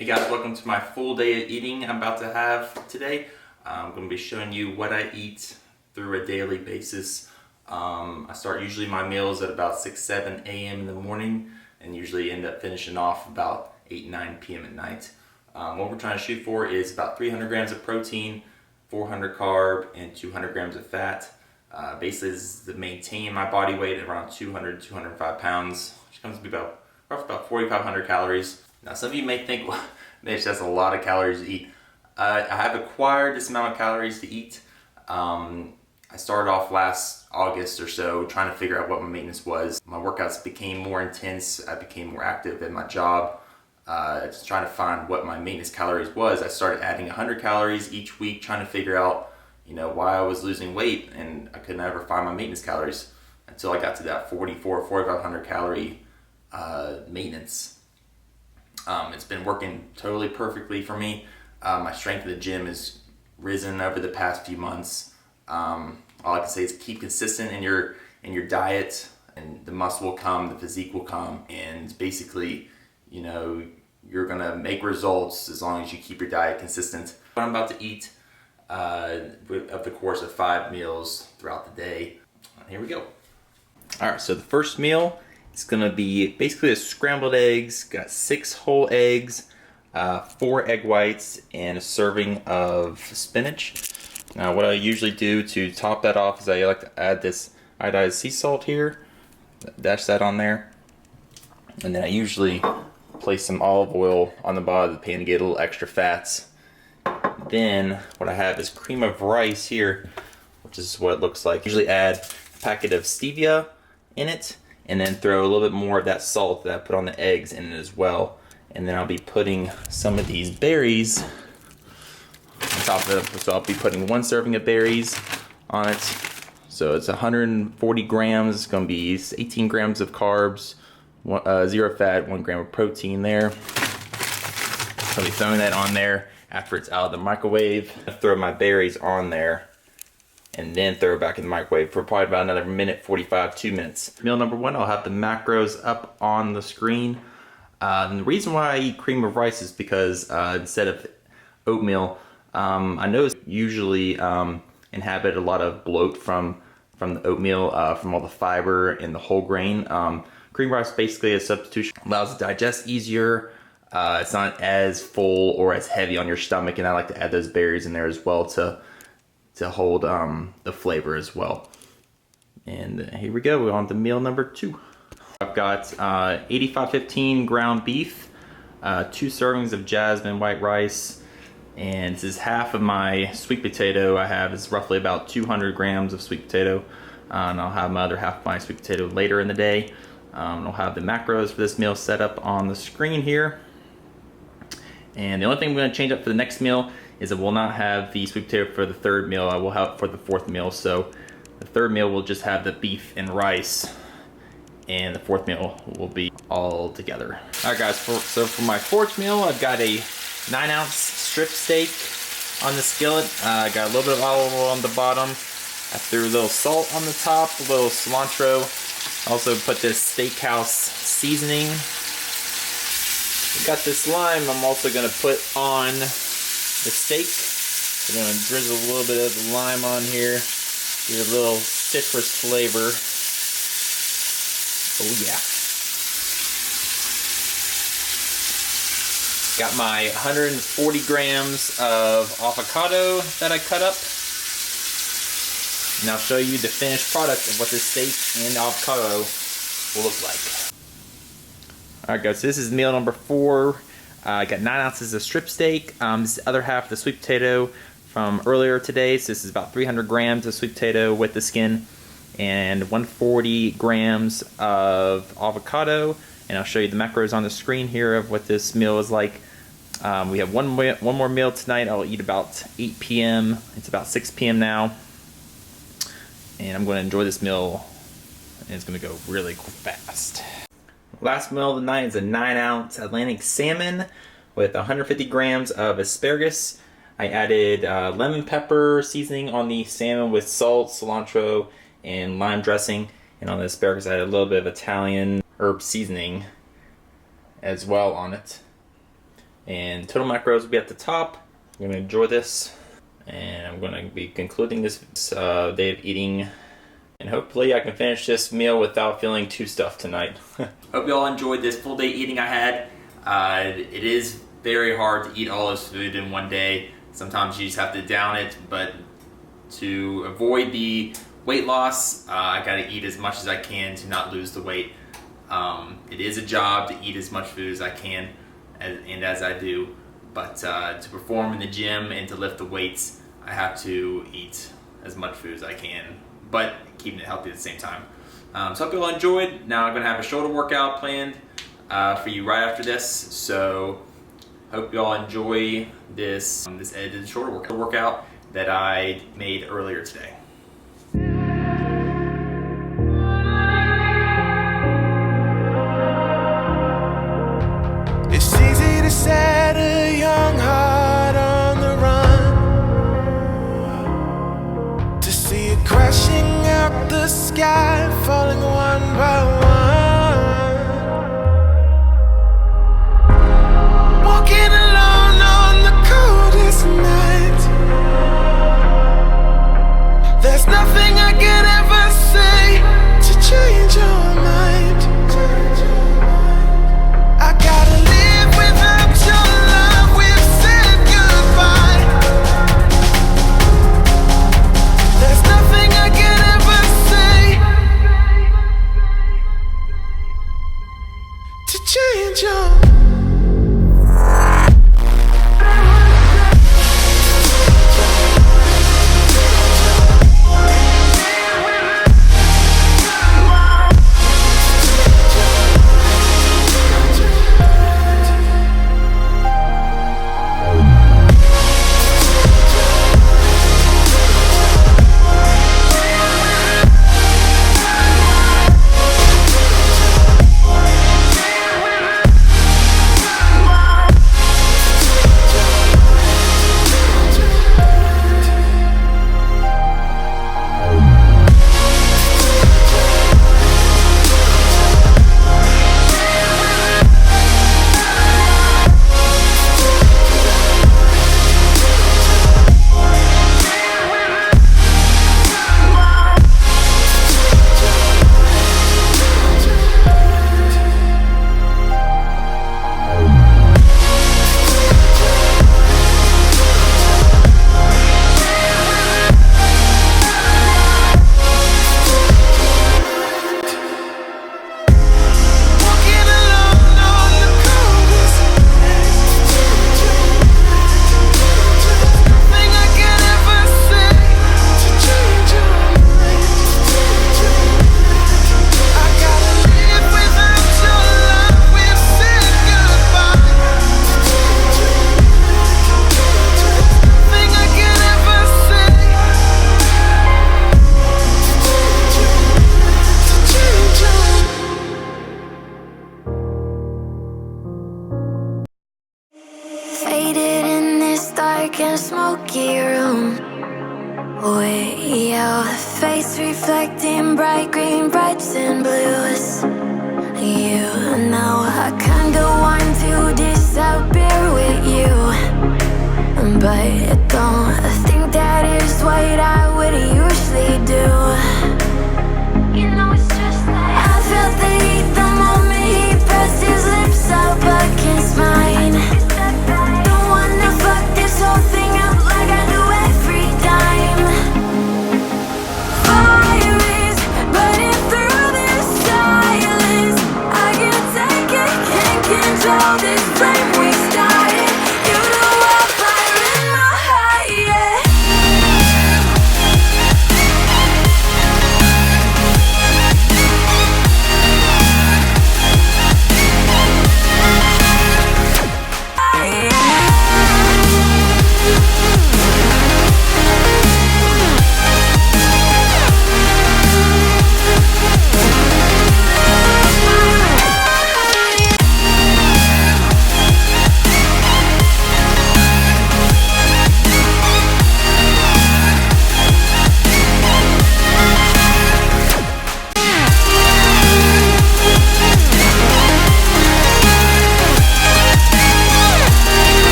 Hey guys, welcome to my full day of eating I'm about to have today. I'm going to be showing you what I eat through a daily basis. I start usually my meals at about 6-7 a.m. in the morning and usually end up finishing off about 8-9 p.m. at night. What we're trying to shoot for is about 300 grams of protein, 400 carb, and 200 grams of fat. Basically, this is to maintain my body weight at around 200-205 pounds, which comes to be about 4,500 calories. Now, some of you may think, well, Mitch, that's a lot of calories to eat. I have acquired this amount of calories to eat. I started off last August or so trying to figure out what my maintenance was. My workouts became more intense. I became more active in my job. Just trying to find what my maintenance calories was. I started adding 100 calories each week, trying to figure out, why I was losing weight, and I could never find my maintenance calories until I got to that 4,500 calorie maintenance. It's been working totally perfectly for me. My strength at the gym has risen over the past few months. All I can say is keep consistent in your diet, and the muscle will come, the physique will come, and basically, you're gonna make results as long as you keep your diet consistent. What I'm about to eat of the course of 5 meals throughout the day. Here we go. All right, so the first meal is gonna be basically a scrambled eggs. Got 6 whole eggs, 4 egg whites, and a serving of spinach. Now, what I usually do to top that off is I like to add this iodized sea salt here. Dash that on there, and then I usually place some olive oil on the bottom of the pan to get a little extra fats. Then what I have is cream of rice here, which is what it looks like. Usually add a packet of stevia in it, and then throw a little bit more of that salt that I put on the eggs in it as well. And then I'll be putting some of these berries on top of it. So I'll be putting 1 serving of berries on it. So it's 140 grams. It's going to be 18 grams of carbs, 0 fat, 1 gram of protein there. I'll be throwing that on there after it's out of the microwave. I throw my berries on there and then throw it back in the microwave for probably about another minute, 45, 2 minutes. Meal number 1, I'll have the macros up on the screen. And the reason why I eat cream of rice is because instead of oatmeal, I know it's usually inhabit a lot of bloat from the oatmeal, from all the fiber and the whole grain. Cream rice basically a substitution, allows it to digest easier. It's not as full or as heavy on your stomach, and I like to add those berries in there as well to hold the flavor as well. And here we go, we're on to meal number 2. I've got 8515 ground beef, 2 servings of jasmine white rice, and this is half of my sweet potato. I have is roughly about 200 grams of sweet potato, and I'll have my other half of my sweet potato later in the day. I'll have the macros for this meal set up on the screen here. And the only thing I'm going to change up for the next meal is I will not have the sweet potato for the 3rd meal. I will have it for the 4th meal. So the 3rd meal will just have the beef and rice, and the 4th meal will be all together. All right, guys. So for my 4th meal, I've got a 9-ounce strip steak on the skillet. I got a little bit of olive oil on the bottom. I threw a little salt on the top, a little cilantro. Also put this steakhouse seasoning. Got this lime I'm also going to put on the steak. I'm going to drizzle a little bit of the lime on here. Give it a little citrus flavor. Oh yeah. Got my 140 grams of avocado that I cut up. And I'll show you the finished product of what this steak and avocado will look like. Alright guys, so this is meal number 4. I got 9 ounces of strip steak. This is the other half of the sweet potato from earlier today. So this is about 300 grams of sweet potato with the skin, and 140 grams of avocado. And I'll show you the macros on the screen here of what this meal is like. We have one more meal tonight. I'll eat about 8 p.m. It's about 6 p.m. now. And I'm going to enjoy this meal, and it's going to go really fast. Last meal of the night is a 9-ounce Atlantic salmon with 150 grams of asparagus. I added lemon pepper seasoning on the salmon with salt, cilantro, and lime dressing. And on the asparagus, I added a little bit of Italian herb seasoning as well on it. and total macros will be at the top. I'm gonna enjoy this, and I'm gonna be concluding this day of eating, and hopefully I can finish this meal without feeling too stuffed tonight. Hope you all enjoyed this full day eating I had. It is very hard to eat all this food in one day. Sometimes you just have to down it, but to avoid the weight loss, I gotta eat as much as I can to not lose the weight. It is a job to eat as much food as I can, and as I do, but to perform in the gym and to lift the weights, I have to eat as much food as I can, but keeping it healthy at the same time. So hope you all enjoyed. Now I'm gonna have a shoulder workout planned for you right after this, so hope you all enjoy this edited shoulder workout that I made earlier today. It's easy to set a young heart on the run, to see it crashing out the sky, falling one by one, walking alone on the coldest night. There's nothing I could ever say to change your mind. I gotta live without your love. We've said goodbye. There's nothing I could ever say to change your mind. Faded in this dark and smoky room, with your face reflecting bright green, brights and blues. You know I kinda want to disappear with you, but don't think that is what I would usually do. You know it's just like I felt the heat the moment he pressed his lips up against mine. Don't wanna fuck this whole thing up like I do every time. Fire is burning through this silence. I can't take it, can't control this flame we